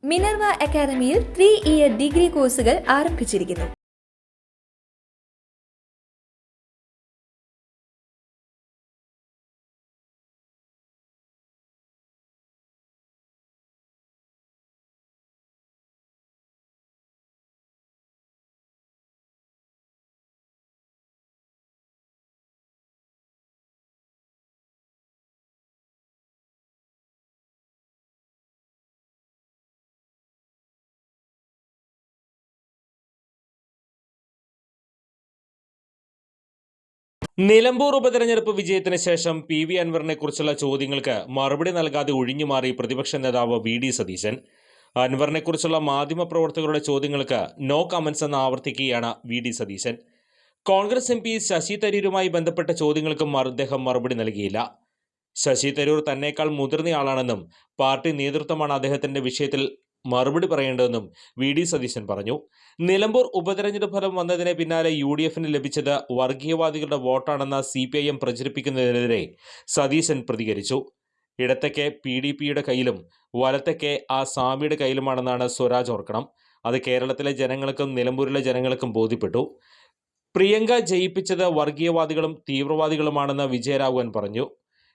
Minerva അക്കാദമിയിൽ 3-year degree കോഴ്സുകൾ ആരംഭിച്ചിരിക്കുന്നു. നിലമ്പൂർ ഉപതെരഞ്ഞെടുപ്പ് വിജയത്തിന് ശേഷം PV അൻവറിനെ കുറിച്ചുള്ള ചോദ്യങ്ങൾക്ക് മറുപടി നൽകാതെ ഒഴിഞ്ഞുമാറി പ്രതിപക്ഷ നേതാവ് VD സതീശൻ. അൻവറിനെ കുറിച്ചുള്ള മാധ്യമപ്രവർത്തകരുടെ ചോദ്യങ്ങൾക്ക് നോ കമന്റ്സ് എന്ന് ആവർത്തിക്കുകയാണ് VD സതീശൻ. കോൺഗ്രസ് MP ശശി തരൂരുമായി ബന്ധപ്പെട്ട ചോദ്യങ്ങൾക്കും അദ്ദേഹം മറുപടി നൽകിയില്ല. ശശി തരൂർ തന്നേക്കാൾ മുതിർന്നയാളാണെന്നും പാർട്ടി നേതൃത്വമാണ് അദ്ദേഹത്തിന്റെ വിഷയത്തിൽ മറുപടി പറയേണ്ടതെന്നും VD സതീശൻ പറഞ്ഞു. നിലമ്പൂർ ഉപതെരഞ്ഞെടുപ്പ് ഫലം വന്നതിന് പിന്നാലെ UDFന് ലഭിച്ചത് വർഗീയവാദികളുടെ വോട്ടാണെന്ന CPIM പ്രചരിപ്പിക്കുന്നതിനെതിരെ സതീശൻ പ്രതികരിച്ചു. ഇടത്തൊക്കെ PDPയുടെ കയ്യിലും വലത്തൊക്കെ ആ സ്വാമിയുടെ കയ്യിലുമാണെന്നാണ് സ്വരാജ് ഓർക്കണം. അത് കേരളത്തിലെ ജനങ്ങൾക്കും നിലമ്പൂരിലെ ജനങ്ങൾക്കും ബോധ്യപ്പെട്ടു. പ്രിയങ്ക ജയിപ്പിച്ചത് വർഗീയവാദികളും തീവ്രവാദികളുമാണെന്ന് വിജയരാഘവൻ പറഞ്ഞു.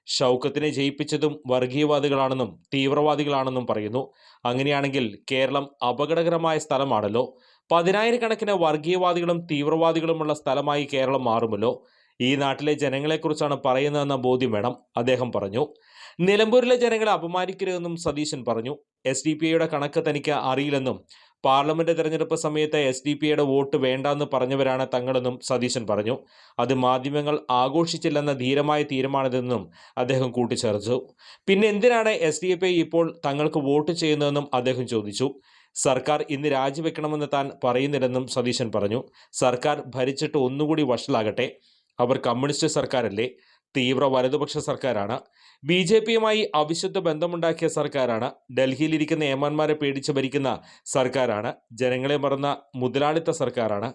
ഷൗക്കത്തിനെ ജയിപ്പിച്ചതും വർഗീയവാദികളാണെന്നും തീവ്രവാദികളാണെന്നും പറയുന്നു. അങ്ങനെയാണെങ്കിൽ കേരളം അപകടകരമായ സ്ഥലമാണല്ലോ. 10,000-കണക്കിന് വർഗീയവാദികളും തീവ്രവാദികളുമുള്ള സ്ഥലമായി കേരളം മാറുമല്ലോ. ഈ നാട്ടിലെ ജനങ്ങളെക്കുറിച്ചാണ് പറയുന്നതെന്ന ബോധ്യം വേണം, അദ്ദേഹം പറഞ്ഞു. നിലമ്പൂരിലെ ജനങ്ങളെ അപമാനിക്കരുതെന്നും സതീശൻ പറഞ്ഞു. SDPIയുടെ കണക്ക് തനിക്ക് അറിയില്ലെന്നും പാർലമെന്റ് തെരഞ്ഞെടുപ്പ് സമയത്ത് SDPIയുടെ വോട്ട് വേണ്ടെന്ന് പറഞ്ഞവരാണ് തങ്ങളെന്നും സതീശൻ പറഞ്ഞു. അത് മാധ്യമങ്ങൾ ആഘോഷിച്ചില്ലെന്ന ധീരമായ തീരുമാനമെന്നും അദ്ദേഹം കൂട്ടിച്ചേർത്തു. പിന്നെ എന്തിനാണ് SDPI ഇപ്പോൾ തങ്ങൾക്ക് വോട്ട് ചെയ്യുന്നതെന്നും അദ്ദേഹം ചോദിച്ചു. സർക്കാർ ഇന്ന് രാജിവെക്കണമെന്ന് താൻ പറയുന്നില്ലെന്നും സതീശൻ പറഞ്ഞു. സർക്കാർ ഭരിച്ചിട്ട് ഒന്നുകൂടി വഷളാകട്ടെ. അവർ കമ്മ്യൂണിസ്റ്റ് സർക്കാരല്ലേ, തീവ്ര വലതുപക്ഷ സർക്കാരാണ്. BJPയുമായി അവിശുദ്ധ ബന്ധമുണ്ടാക്കിയ സർക്കാരാണ്. ഡൽഹിയിലിരിക്കുന്ന ഏമാന്മാരെ പേടിച്ച് ഭരിക്കുന്ന സർക്കാരാണ്. ജനങ്ങളെ മറന്ന മുതലാളിത്ത സർക്കാരാണ്.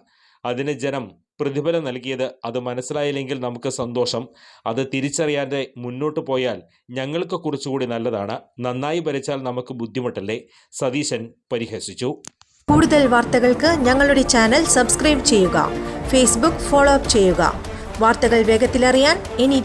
അതിന് ജനം പ്രതിഫലം നൽകിയത്. അത് മനസ്സിലായില്ലെങ്കിൽ നമുക്ക് സന്തോഷം. അത് തിരിച്ചറിയാതെ മുന്നോട്ട് പോയാൽ ഞങ്ങൾക്ക് കുറച്ചുകൂടി നല്ലതാണ്. നന്നായി ഭരിച്ചാൽ നമുക്ക് ബുദ്ധിമുട്ടല്ലേ, സതീശൻ പരിഹസിച്ചു. കൂടുതൽ വാർത്തകൾക്ക് ഞങ്ങളുടെ ചാനൽ സബ്സ്ക്രൈബ് ചെയ്യുക. ഫേസ്ബുക്ക് ഫോളോ അപ്പ് ചെയ്യുക. വാർത്തകൾ വേഗത്തിലറിയാൻ